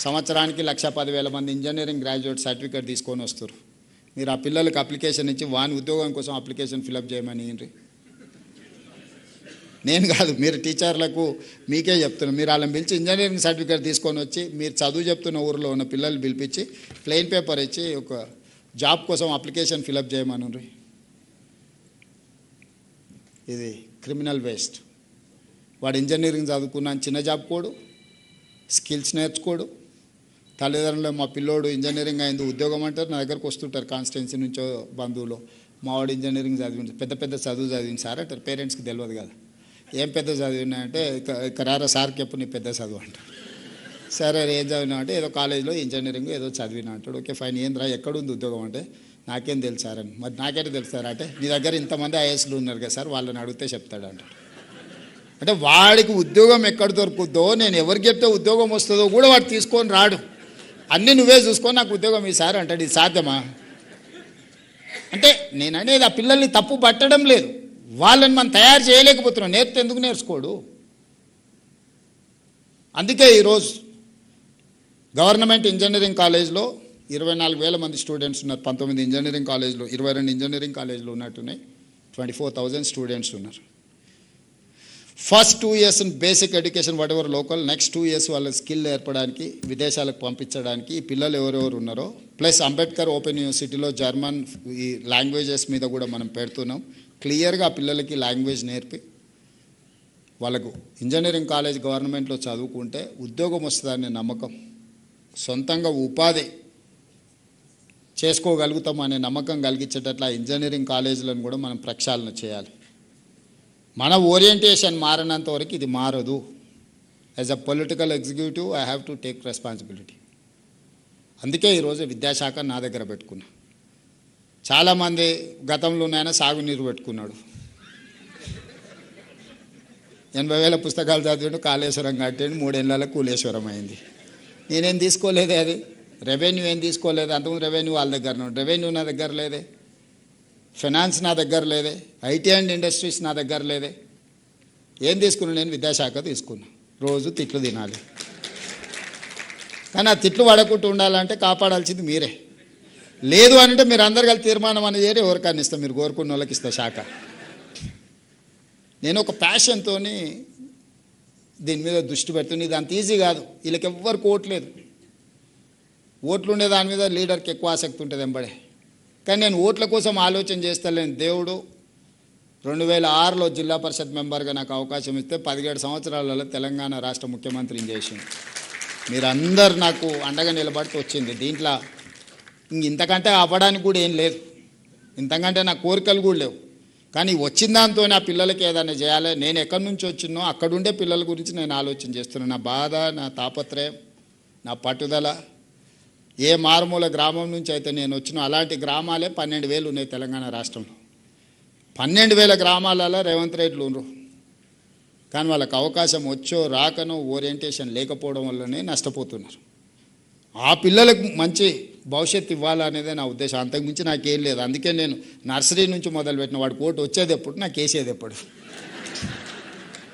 సంవత్సరానికి 1,10,000 మంది engineering graduate certificate తీసుకొని వస్తారు. మీరు ఆ పిల్లలకి అప్లికేషన్ ఇచ్చి వాని ఉద్యోగం కోసం అప్లికేషన్ ఫిలప్ చేయమని నేను కాదు, మీరు టీచర్లకు మీకే చెప్తున్నాను. మీరు వాళ్ళని పిలిచి ఇంజనీరింగ్ సర్టిఫికేట్ తీసుకొని వచ్చి మీరు చదువు చెప్తున్న ఊరిలో ఉన్న పిల్లలు పిలిపించి ప్లెయిన్ పేపర్ ఇచ్చి ఒక జాబ్ కోసం అప్లికేషన్ ఫిలప్ చేయమని. ఇది క్రిమినల్ వేస్ట్. వాడు ఇంజనీరింగ్ చదువుకున్నాను చిన్న జాబ్ కోడు, స్కిల్స్ నేర్చుకోడు. తల్లిదండ్రులు మా పిల్లోడు ఇంజనీరింగ్ అయింది ఉద్యోగం అంటారు, నా దగ్గరకు వస్తుంటారు కాన్స్టిట్యున్సీ నుంచో బంధువులు, మావాడు ఇంజనీరింగ్ చదివింది పెద్ద పెద్ద చదువు చదివింది సార్ అంటారు. పేరెంట్స్కి తెలియదు కదా ఏం పెద్ద చదివినా అంటే ఇక్కడ రారా సార్కి ఎప్పుడు నీ పెద్ద చదువు అంటారు. సరే ఏం చదివినా అంటే ఏదో కాలేజీలో ఇంజనీరింగ్ ఏదో చదివినా అంటాడు. ఓకే ఫైన్, ఏంద్రా ఎక్కడుంది ఉద్యోగం అంటే నాకేం తెలుసు సార్ అని. మరి నాకేంటి తెలుసు సార్ అంటే నీ దగ్గర ఇంతమంది ఐఏఎస్లు ఉన్నారు కదా సార్ వాళ్ళని అడిగితే చెప్తాడు అంటాడు. అంటే వాడికి ఉద్యోగం ఎక్కడ దొరుకుద్దో, నేను ఎవరికి చెప్తే ఉద్యోగం వస్తుందో కూడా వాడు తీసుకొని రాడు. అన్నీ నువ్వే చూసుకొని నాకు ఉద్యోగం ఈసారి అంటాడు. ఇది సాధ్యమా? అంటే నేను అనేది ఆ పిల్లల్ని తప్పు పట్టడం లేదు, వాళ్ళని మనం తయారు చేయలేకపోతున్నాం. నేర్పితే ఎందుకు నేర్చుకోడు? అందుకే ఈరోజు గవర్నమెంట్ ఇంజనీరింగ్ కాలేజ్లో 24,000 మంది స్టూడెంట్స్ ఉన్నారు. 19 ఇంజనీరింగ్ కాలేజ్లో 22 ఇంజనీరింగ్ కాలేజ్లో ఉన్నట్టున్నాయి. 24,000 స్టూడెంట్స్ ఉన్నారు. First 2 years basic education what ever local, next 2 years వాళ్ళ స్కిల్ ఏర్పడడానికి విదేశాలకు పంపించడానికి ఈ పిల్లలు ఎవరెవరు ఉన్నారో, ప్లస్ అంబేద్కర్ ఓపెన్ యూనివర్సిటీలో జర్మన్ ఈ లాంగ్వేజెస్ మీద కూడా మనం పెడుతున్నాం. క్లియర్గా ఆ పిల్లలకి లాంగ్వేజ్ నేర్పి వాళ్ళకు ఇంజనీరింగ్ కాలేజ్ గవర్నమెంట్లో చదువుకుంటే ఉద్యోగం వస్తుందనే నమ్మకం, సొంతంగా ఉపాధి చేసుకోగలుగుతాం అనే నమ్మకం కలిగించేటట్ల ఇంజనీరింగ్ కాలేజీలను కూడా మనం ప్రక్షాళన చేయాలి. మన ఓరియంటేషన్ మారినంత వరకు ఇది మారదు. As a political executive I have to take responsibility. అందుకే ఈరోజు విద్యాశాఖ నా దగ్గర పెట్టుకున్నా. చాలామంది గతంలోనైనా సాగునీరు పెట్టుకున్నాడు, 80,000 పుస్తకాలు చదివాడు, కాళేశ్వరం కట్టాడు, 3 ఏళ్ళ కూలేశ్వరం అయింది. నేనేం తీసుకోలేదే, అది రెవెన్యూ ఏం తీసుకోలేదు. అంతకుముందు రెవెన్యూ వాళ్ళ దగ్గర ఉన్నాడు, రెవెన్యూ నా దగ్గర లేదే, ఫైనాన్స్ నా దగ్గర లేదే, ఐటీ అండ్ ఇండస్ట్రీస్ నా దగ్గర లేదే. ఏం తీసుకున్నా? నేను విద్యాశాఖ తీసుకున్నా. రోజు తిట్లు తినాలి, కానీ ఆ తిట్లు పడకుండా ఉండాలంటే కాపాడాల్సింది మీరే. లేదు అంటే మీరు అందరు కలిసి తీర్మానం అనేది ఎవరికైనా ఇస్తాం, మీరు కోరుకున్న వాళ్ళకి ఇస్తా శాఖ. నేను ఒక ప్యాషన్తో దీని మీద దృష్టి పెడుతుంది. ఇది అంత ఈజీ కాదు, వీళ్ళకి ఎవ్వరికి ఓట్లేదు. ఓట్లు ఉండే దాని మీద లీడర్కి ఎక్కువ ఆసక్తి ఉంటుంది ఎంబడే. కానీ నేను ఓట్ల కోసం ఆలోచన చేస్తలేను. దేవుడు 2006లో జిల్లా పరిషత్ మెంబర్గా నాకు అవకాశం ఇస్తే 17 సంవత్సరాలలో తెలంగాణ రాష్ట్ర ముఖ్యమంత్రిని చేసింది. మీరందరు నాకు అండగా నిలబడితే వచ్చింది. దీంట్లో ఇంతకంటే అవ్వడానికి కూడా ఏం లేదు, ఇంతకంటే నా కోరికలు కూడా లేవు. కానీ వచ్చిన దాంతో నా పిల్లలకి ఏదైనా చేయాలి. నేను ఎక్కడి నుంచి వచ్చినో అక్కడుండే పిల్లల గురించి నేను ఆలోచన చేస్తున్నాను. నా బాధ, నా తాపత్రయం, నా పట్టుదల. ఏ మారుమూల గ్రామం నుంచి అయితే నేను వచ్చినో అలాంటి గ్రామాలే 12,000 ఉన్నాయి తెలంగాణ రాష్ట్రంలో. 12,000 గ్రామాలలో రేవంత్ రెడ్డిలు ఉన్నారు. కానీ వాళ్ళకి అవకాశం వచ్చో రాకనో ఓరియంటేషన్ లేకపోవడం వల్లనే నష్టపోతున్నారు. ఆ పిల్లలకు మంచి భవిష్యత్తు ఇవ్వాలనేదే నా ఉద్దేశం, అంతకుమించి నాకేం లేదు. అందుకే నేను నర్సరీ నుంచి మొదలుపెట్టిన. వాడికి ఓటు వచ్చేది ఎప్పుడు, నాకు వేసేది ఎప్పుడు.